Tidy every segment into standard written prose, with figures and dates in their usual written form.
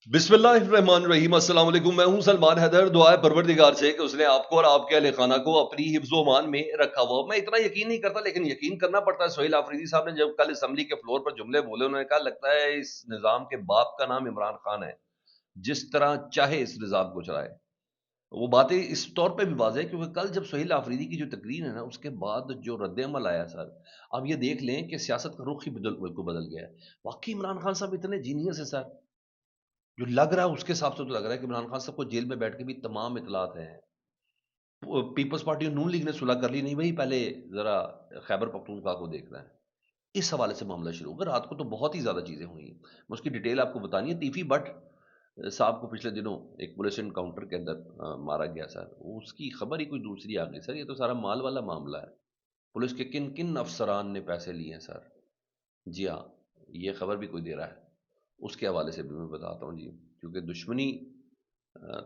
बिस्मिल्लाहिर्रहमानिर्रहीम। अस्सलाम वालेकुम। मैं हूं सलमान हैदर। दुआ है परवरदिगार से कि उसने आपको और आपके अहले खाना को अपनी हिफ्ज़ ओ मान में रखा हुआ। मैं इतना यकीन नहीं करता, लेकिन यकीन करना पड़ता है। सोहेल आफरीदी साहब ने जब कल असेंबली के फ्लोर पर जुमले बोले, उन्होंने कहा लगता है इस निज़ाम के बाप का नाम इमरान खान है, जिस तरह चाहे इस निज़ाम को चलाए। वो बातें इस तौर पे भी वाज़ेह है क्योंकि कल जब सोहेल आफरीदी की जो तकरीर है ना, उसके बाद जो रद्द-ए-अमल आया सर, आप ये देख लें कि सियासत का रुख ही बिल्कुल बदल गया है। वाक़ई इमरान खान साहब इतने जीनियस हैं सर। जो लग रहा है उसके हिसाब से तो लग रहा है कि इमरान खान साहब को जेल में बैठ के भी तमाम इत्तलात हैं। पीपल्स पार्टी और नून लीग ने सुलह कर ली नहीं, वही पहले जरा खैबर पख्तूनख्वा को देख रहे हैं। इस हवाले से मामला शुरू होगा। रात को तो बहुत ही ज्यादा चीजें हुई हैं, मैं उसकी डिटेल आपको बतानी है। तीफी बट साहब को पिछले दिनों एक पुलिस इनकाउंटर के अंदर मारा गया सर। उसकी खबर ही कोई दूसरी आ गई सर। ये तो सारा माल वाला मामला है। पुलिस के किन किन अफसरान ने पैसे लिए हैं सर। जी हाँ, ये खबर भी कोई दे रहा है। उसके हवाले से भी मैं बताता हूँ जी। क्योंकि दुश्मनी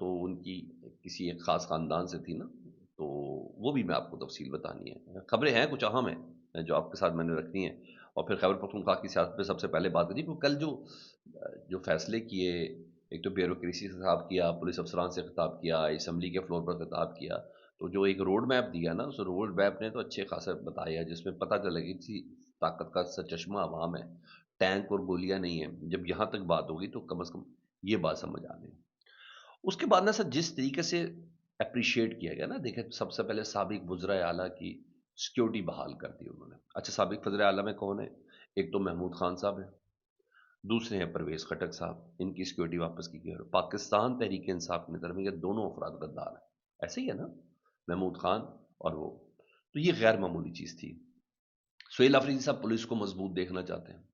तो उनकी किसी एक ख़ास ख़ानदान से थी ना, तो वो भी मैं आपको तफ़सील बतानी है। ख़बरें हैं कुछ अहम हैं, जो आपके साथ मैंने रखनी है। और फिर खैबर पख्तूनख्वा की सियासत पे सबसे पहले बात करी, क्योंकि कल जो फ़ैसले किए, एक तो ब्यूरोक्रेसी से खिताब किया, पुलिस अफ़सरान से खिताब किया, असेंबली के फ्लोर पर खिताब किया, तो जो एक रोड मैप दिया ना, उस रोड मैप ने तो अच्छे खासा बताया, जिसमें पता चला कि किसी ताकत का सरचश्मा अवाम है, टैंक और गोलियाँ नहीं हैं। जब यहाँ तक बात होगी तो कम से कम ये बात समझ आ गई। उसके बाद ना सर, जिस तरीके से अप्रिशिएट किया गया ना, देखिए सबसे पहले साबिक वज़रा आला की सिक्योरिटी बहाल कर दी उन्होंने। अच्छा, साबिक वज़रा आला में कौन है? एक तो महमूद खान साहब हैं, दूसरे हैं परवेज़ खटक साहब। इनकी सिक्योरिटी वापस की गई। और पाकिस्तान तहरीक इंसाफ की नज़र में ये दोनों अफराद गद्दार हैं। ऐसे ही है ना, महमूद खान और वो। तो ये गैर मामूली चीज़ थी। सुहेल अफरीदी साहब पुलिस को मजबूत देखना चाहते हैं,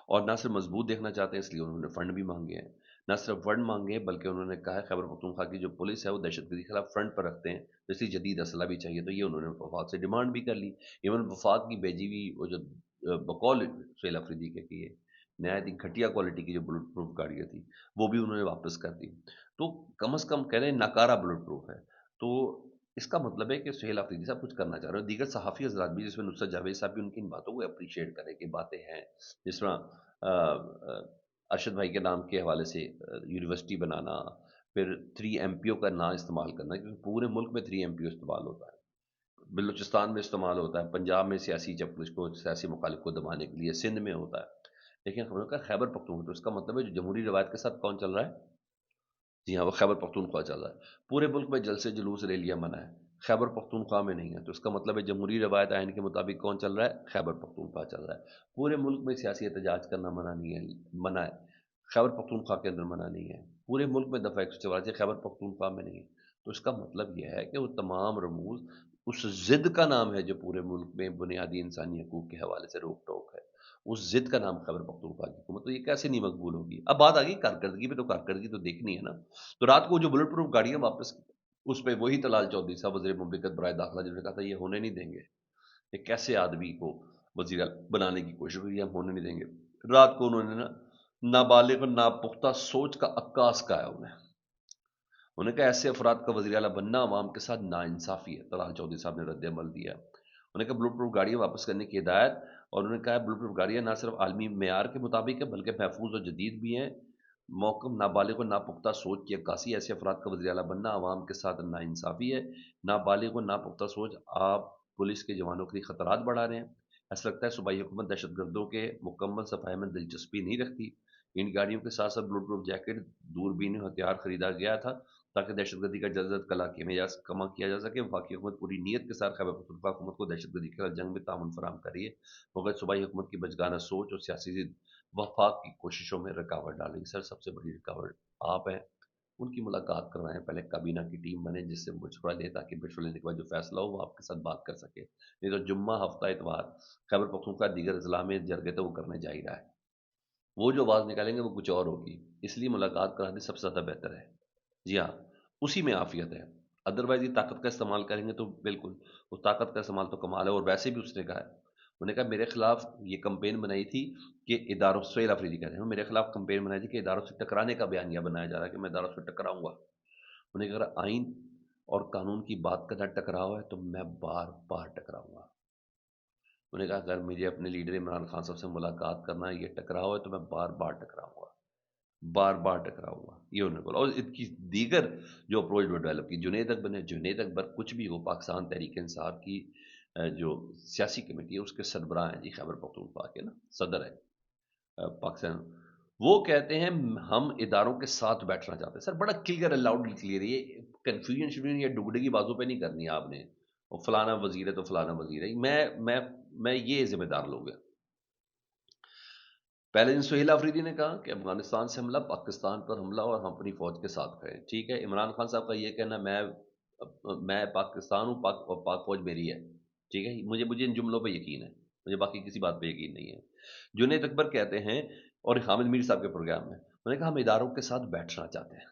और ना सिर्फ मजबूत देखना चाहते हैं, इसलिए उन्होंने फंड भी मांगे हैं। ना सिर्फ फंड मांगे हैं, बल्कि उन्होंने कहा है खैबर पख्तूनख्वा की जो पुलिस है वो दहशतगर्दी के खिलाफ फ्रंट पर रखते हैं, तो इसलिए जदीद असला भी चाहिए। तो ये उन्होंने वफाक से डिमांड भी कर ली। इवन वफाक की भेजी हुई वो जो बकौल सुहेल अफरीदी के कि ये नहायत ही घटिया क्वालिटी की जो बुलेट प्रूफ गाड़ियाँ थी, वो भी उन्होंने वापस कर दी। तो कम अज़ कम कह रहे हैं नकारा बुलेट प्रूफ है। तो इसका मतलब है कि सुहेल अफरीदी साहब कुछ करना चाह रहे हैं। दीगर सहाफ़ी हज़रात भी, जिसमें नुसरत जावेद साहब भी, उनकी इन बातों को अप्रिशिएट करें कि बातें हैं। जिस तरह अरशद भाई के नाम के हवाले से यूनिवर्सिटी बनाना, फिर 3 एमपीओ का ना इस्तेमाल करना, क्योंकि पूरे मुल्क में 3 एमपीओ इस्तेमाल होता है। बलूचिस्तान में इस्तेमाल होता है, पंजाब में सियासी चपलिश को, सियासी मुखालिफ को दबाने के लिए, सिंध में होता है। लेकिन हम लोग का खैबर पख्तूनख्वा, तो इसका मतलब है जो जमहूरी रवायत के साथ कौन चल रहा है? जी हाँ, वो खैबर पख्तूनख्वा चल रहा है। पूरे मुल्क में जलसे जुलूस रैलियां मना है, खैबर पख्तूनख्वा में नहीं है। तो इसका मतलब है जमहूरी रवायत आइन के मुताबिक कौन चल रहा है? खैबर पख्तूनख्वा चल रहा है। पूरे मुल्क में सियासी एहतजाज करना मना नहीं है, मना है, खैबर पख्तूनख्वा के अंदर मना नहीं है। पूरे मुल्क में दफ़ा 144 खैबर पख्तूनख्वा में नहीं है। तो इसका मतलब यह है कि वो तमाम रमूज उस जिद का नाम है जो पूरे मुल्क में बुनियादी इंसानी हकूक के हवाले से रोक टोक है। उस जिद का नाम खैबर पख्तूनख्वा की हुकूमत, तो ये कैसे नहीं मकबूल होगी? अब बात आ गई कारकर्दगी पे, तो कारकर्दगी तो देखनी है ना। तो रात को जो बुलेट प्रूफ गाड़ियां वापस, उस पे वही तलाल चौधरी साहब वज़ीर मुमलिकत बराए दाखिला, जिन्होंने कहा था ये होने नहीं देंगे। ये कैसे आदमी को वज़ीर बनाने की कोशिश हुई, हम होने नहीं देंगे। रात को उन्होंने ना नाबालिग और नापुख्ता सोच का अक्कास कहा है उन्हें। उन्होंने कहा ऐसे अफराद का वज़ीर आला बनना अवाम के साथ नाइंसाफ़ी है। तलाल चौधरी साहब ने रद्द-ए-अमल दिया। उन्होंने कहा बुलेट प्रूफ गाड़ियाँ वापस करने की हिदायत। और उन्होंने कहा बुलेट प्रूफ गाड़ियाँ ना सिर्फ आलमी मेयार के मुताबिक है, बल्कि महफूज और जदीद भी हैं। मौकम नाबालिग और नापुख्ता सोच की अक्कासी, ऐसे अफराद का वज़ीर आला बनना अवाम के साथ नाइंसाफ़ी है। नाबालिग और नापुख्ता सोच, आप पुलिस के जवानों के लिए खतरात बढ़ा रहे हैं। ऐसा लगता है सूबाई हुकूमत दहशतगर्दों के मुकम्मल सफाये में दिलचस्पी नहीं रखती। इन गाड़ियों के साथ साथ बुलेट प्रूफ जैकेट, दूरबीन और हथियार खरीदा गया था, ताकि दहशतगर्दी का जल्द अज कला कमा किया जा सके। वफाकी हुकूमत पूरी नीयत के साथ खैबर पख्तूनख्वा हुकूमत को दहशतगर्दी के खिलाफ जंग में ताउन फराहम कर रही है, मगर सूबाई हुकूमत की बचगाना सोच और सियासी जिद वफाक की कोशिशों में रुकावट डाल रही है। सर, सबसे बड़ी रुकावट आप हैं। उनकी मुलाकात करवाएं, पहले काबीना की टीम बने जिससे मशवरा ले, ताकि मशवरा लेने के बाद जो फैसला हो वो आपके साथ बात कर सके। नहीं तो जुम्मा हफ्ता इतवार खैबर पख्तूनख्वा दीगर अजला में जरगे तो वो करने जा ही रहा है। वो जो आवाज़ निकालेंगे वो कुछ और होगी। इसलिए मुलाकात करा दें, सबसे ज़्यादा बेहतर है। जी हाँ, उसी में आफ़ियत है। अदरवाइज़ ये ताकत का इस्तेमाल करेंगे तो बिल्कुल, वो ताकत का इस्तेमाल तो कमाल है। और वैसे भी उसने कहा है, उन्होंने कहा मेरे खिलाफ ये कैंपेन बनाई थी कि इदारों, सुहेल अफरीदी कह रहे हैं, मेरे खिलाफ कैंपेन बनाई थी कि इदारों से टकराने का बयानिया बनाया जा रहा है कि मैं इदारों से टकराऊँगा। उन्होंने कहा अगर आइन और कानून की बात का टकराव है तो मैं बार-बार टकराऊँगा। उन्होंने कहा अगर मुझे अपने लीडर इमरान खान साहब से मुलाकात करना है, ये टकराव है, तो मैं बार-बार टकराऊँगा। بار بار ٹکرا ہوا، یہ انہوں نے بولا۔ اور ان کی دیگر جو اپروچ وہ ڈیولپ کی، جنید اکبر نے، جنید اکبر کچھ بھی ہو، پاکستان تحریک انصاف کی جو سیاسی کمیٹی ہے اس کے سربراہ ہیں جی، خیبر پختونخوا کے نا صدر ہے پاکستان، وہ کہتے ہیں ہم اداروں کے ساتھ بیٹھنا چاہتے ہیں۔ سر بڑا کلیئر ہے، لاؤڈلی کلیئر، یہ کنفیوژن شوژن یا ڈگڑے کی بازوں پہ نہیں کرنی ہے آپ نے، اور فلانا وزیر ہے تو فلانا وزیر ہے، میں یہ ذمہ دار لوگ ہیں۔ پہلے دن سہیل آفریدی نے کہا کہ افغانستان سے حملہ، پاکستان پر حملہ اور ہم اپنی فوج کے ساتھ کھڑے ہیں، ٹھیک ہے۔ عمران خان صاحب کا یہ کہنا میں پاکستان ہوں، پاک فوج میری ہے، ٹھیک ہے، مجھے ان جملوں پہ یقین ہے، مجھے باقی کسی بات پہ یقین نہیں ہے۔ جنید اکبر کہتے ہیں، اور حامد میر صاحب کے پروگرام میں انہوں نے کہا ہم اداروں کے ساتھ بیٹھنا چاہتے ہیں،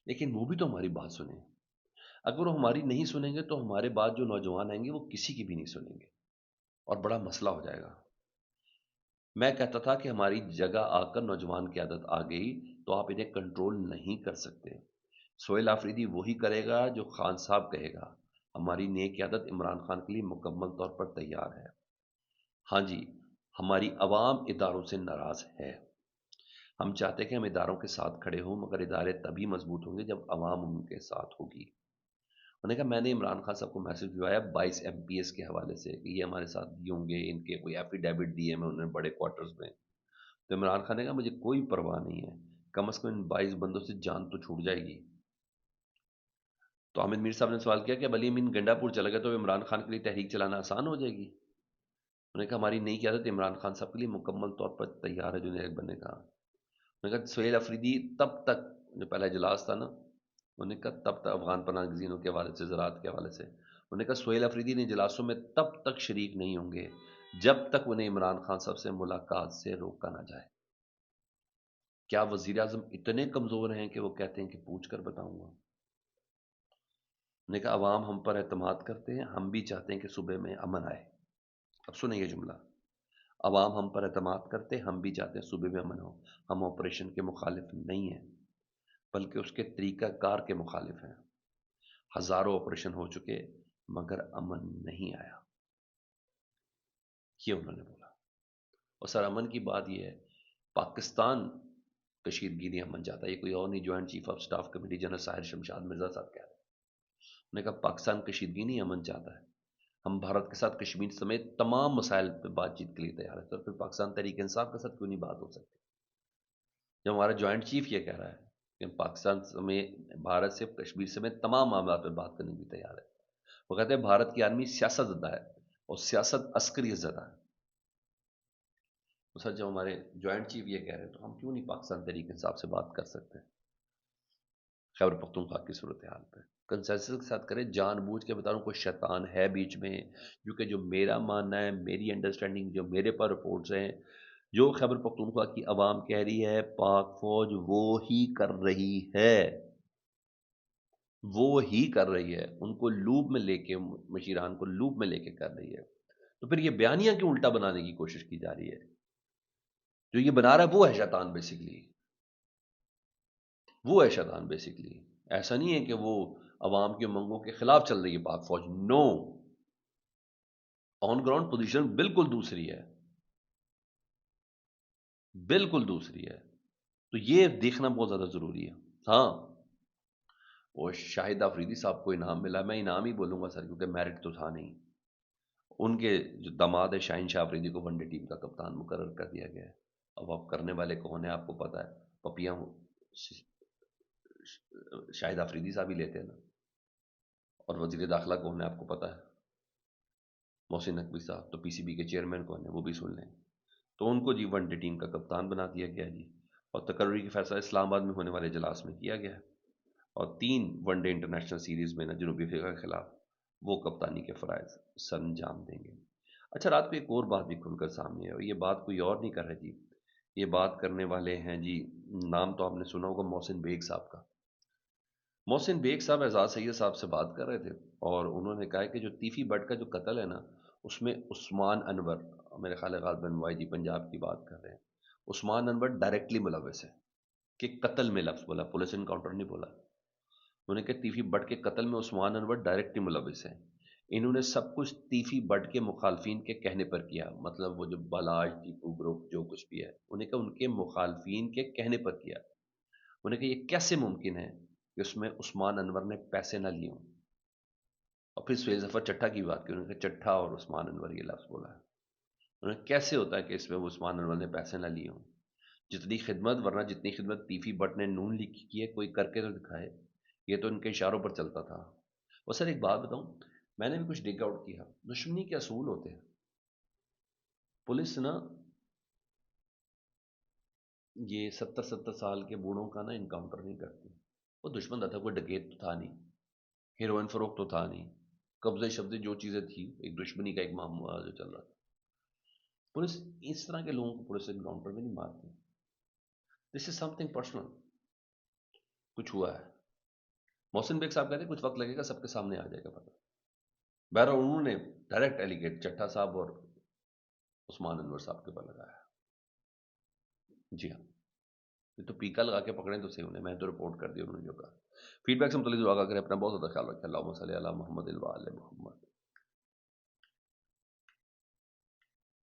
لیکن وہ بھی تو ہماری بات سنیں، اگر وہ ہماری نہیں سنیں گے تو ہمارے بعد جو نوجوان آئیں گے وہ کسی کی بھی نہیں سنیں گے اور بڑا مسئلہ ہو جائے گا۔ میں کہتا تھا کہ ہماری جگہ آ کر نوجوان کی عادت آ گئی تو آپ انہیں کنٹرول نہیں کر سکتے، سہیل آفریدی وہی کرے گا جو خان صاحب کہے گا، ہماری نیک عادت عمران خان کے لیے مکمل طور پر تیار ہے۔ ہاں جی، ہماری عوام اداروں سے ناراض ہے، ہم چاہتے ہیں کہ ہم اداروں کے ساتھ کھڑے ہوں، مگر ادارے تبھی مضبوط ہوں گے جب عوام ان کے ساتھ ہوگی۔ انہوں نے کہا میں نے عمران خان صاحب کو میسج بھجوایا 22 MPs کے حوالے سے کہ یہ ہمارے ساتھ بھی ہوں گے، ان کے کوئی ایفیڈیوٹ دیے میں انہوں نے بڑے کوارٹرز میں، تو عمران خان نے کہا مجھے کوئی پرواہ نہیں ہے، کم از کم ان 22 بندوں سے جان تو چھوٹ جائے گی۔ تو حامد میر صاحب نے سوال کیا کہ اب علی امین گنڈا پور چلا گیا تو عمران خان کے لیے تحریک چلانا آسان ہو جائے گی؟ انہوں نے کہا ہماری نئی قیادت عمران خان صاحب کے لیے مکمل طور پر تیار ہے، جنید اکبر نے کہا۔ انہوں نے کہا سہیل آفریدی تب تک، جو پہلا اجلاس تھا نا، انہوں نے کہا تب تک افغان پناہ گزینوں کے حوالے سے، زراعت کے حوالے سے، انہوں نے کہا سہیل آفریدی نے اجلاسوں میں تب تک شریک نہیں ہوں گے جب تک انہیں عمران خان صاحب سے ملاقات سے روکا نہ جائے۔ کیا وزیر اعظم اتنے کمزور ہیں کہ وہ کہتے ہیں کہ پوچھ کر بتاؤں گا؟ انہوں نے کہا عوام ہم پر اعتماد کرتے ہیں، ہم بھی چاہتے ہیں کہ صوبے میں امن آئے۔ اب سنیں یہ جملہ، عوام ہم پر اعتماد کرتے ہیں، ہم بھی چاہتے ہیں صوبے میں امن ہو، ہم آپریشن کے مخالف نہیں ہیں بلکہ اس کے طریقہ کار کے مخالف ہیں، ہزاروں آپریشن ہو چکے مگر امن نہیں آیا، یہ انہوں نے بولا۔ اور سر امن کی بات یہ ہے، پاکستان کشیدگی نہیں امن چاہتا، یہ کوئی اور نہیں، joint chief of staff committee general Sahir Shamshad Mirza صاحب کہہ رہے ہیں۔ انہوں نے کہا پاکستان کشیدگی نہیں امن چاہتا ہے، ہم بھارت کے ساتھ کشمیر سمیت تمام مسائل پہ بات چیت کے لیے تیار ہے، تو پھر پاکستان تحریک انصاف کے ساتھ کیوں نہیں بات ہو سکتی؟ جب ہمارا جوائنٹ چیف یہ کہہ رہا ہے کہ پاکستان سمیت بھارت سے کشمیر سمیت تمام معاملات پہ بات کرنے کی تیار ہے، وہ کہتے ہیں بھارت کی آرمی سیاست زدہ ہے اور سیاست عسکریت زدہ ہے۔ تو سر جب ہمارے جوائنٹ چیف یہ کہہ رہے ہیں تو ہم کیوں نہیں پاکستان تحریک انصاف سے بات کر سکتے؟ خیبر پختونخوا کی صورتحال پہ کنسنسس کے ساتھ کریں، جان بوجھ کے بتا رہا ہوں کوئی شیطان ہے بیچ میں، کیونکہ جو میرا ماننا ہے، میری انڈرسٹینڈنگ، جو میرے پاس رپورٹس ہیں، جو خیبر پختونخوا کی عوام کہہ رہی ہے پاک فوج وہ ہی کر رہی ہے، وہ ہی کر رہی ہے، ان کو لوپ میں لے کے، مشیران کو لوپ میں لے کے کر رہی ہے، تو پھر یہ بیانیاں کیوں الٹا بنانے کی کوشش کی جا رہی ہے؟ جو یہ بنا رہا ہے وہ ہے شیطان بیسیکلی، وہ ہے شیطان بیسیکلی، ایسا نہیں ہے کہ وہ عوام کے منگوں کے خلاف چل رہی ہے پاک فوج، نو، آن گراؤنڈ پوزیشن بالکل دوسری ہے، بالکل دوسری ہے، تو یہ دیکھنا بہت زیادہ ضروری ہے۔ ہاں، وہ شاہد آفریدی صاحب کو انعام ملا، میں انعام ہی بولوں گا سر کیونکہ میرٹ تو تھا نہیں، ان کے جو داماد ہے شاہین شاہ آفریدی کو ون ڈے ٹیم کا کپتان مقرر کر دیا گیا ہے۔ اب آپ کرنے والے کون ہیں آپ کو پتا ہے، پپیاں شاہد آفریدی صاحب ہی لیتے ہیں نا، اور وزیر داخلہ کون ہے آپ کو پتا ہے، محسن نقوی صاحب، تو پی سی بی کے چیئرمین کون ہیں وہ بھی سن لیں، تو ان کو جی ون ڈے ٹیم کا کپتان بنا دیا گیا جی، اور تقرری کا فیصلہ اسلام آباد میں ہونے والے اجلاس میں کیا گیا ہے، اور 3 ون ڈے انٹرنیشنل سیریز میں نا جنوبی افریقہ کے خلاف وہ کپتانی کے فرائض سر انجام دیں گے۔ اچھا، رات کو ایک اور بات بھی کھل کر سامنے ہے، اور یہ بات کوئی اور نہیں کر رہے جی، یہ بات کرنے والے ہیں جی، نام تو آپ نے سنا ہوگا محسن بیگ صاحب کا۔ محسن بیگ صاحب اعزاز سید صاحب سے بات کر رہے تھے، اور انہوں نے کہا کہ جو تیفی بٹ کا جو قتل ہے نا، اس میں عثمان انور، میرے خیال ہے غالباً وائی جی پنجاب کی بات کر رہے ہیں، عثمان انور ڈائریکٹلی ملوث ہے، کہ قتل میں لفظ بولا، پولیس انکاؤنٹر نہیں بولا، انہوں نے کہا تیفی بٹ کے قتل میں عثمان انور ڈائریکٹلی ملوث ہے، انہوں نے سب کچھ تیفی بٹ کے مخالفین کے کہنے پر کیا، مطلب وہ جو بالاج ٹیپو گروپ جو کچھ بھی ہے انہیں کہ ان کے مخالفین کے کہنے پر کیا، انہیں کہ یہ کیسے ممکن ہے کہ اس میں عثمان انور نے پیسے نہ لیے ہوں۔ اور پھر سہیل ظفر چٹھا کی بات کی، انہوں نے کہا چٹھا اور عثمان انور یہ لفظ بولا ہے، انہوں نے کیسے ہوتا ہے کہ اس میں وہ عثمان انور نے پیسے نہ لیے ہوں، جتنی خدمت، ورنہ جتنی خدمت تیفی بٹ نے نون لیگ کی ہے کوئی کر کے تو دکھائے، یہ تو ان کے اشاروں پر چلتا تھا۔ اور سر ایک بات بتاؤں، میں نے بھی کچھ ڈگ آؤٹ کیا، دشمنی کے اصول ہوتے ہیں، پولیس نا یہ 70 سال کے بوڑھوں کا نا انکاؤنٹر نہیں کرتی، وہ دشمن تھا، کوئی ڈکیت تو تھا نہیں، ہیروئن فروخت تو تھا نہیں، قبضے شبضے جو چیزیں تھی ایک دشمنی کا ایک معاملہ جو چل رہا تھا، پولیس اس طرح کے لوگوں کو پولیس انکاؤنٹر میں نہیں مارتی، دس از سم تھنگ پرسنل، کچھ ہوا ہے۔ محسن بیگ صاحب کہتے ہیں کچھ وقت لگے گا، سب کے سامنے آ جائے گا پتہ۔ بہرحال انہوں نے ڈائریکٹ ایلیگیٹ چٹھا صاحب اور عثمان انور صاحب کے اوپر لگایا۔ جی ہاں، یہ تو پیکا لگا کے پکڑیں تو صحیح ہونے، میں تو رپورٹ کر دی انہوں نے جو کہا۔ فیڈ بیک سے متعلق دعا کریں، اپنا بہت زیادہ خیال رکھیں، اللہم صلی علی محمد و آل محمد۔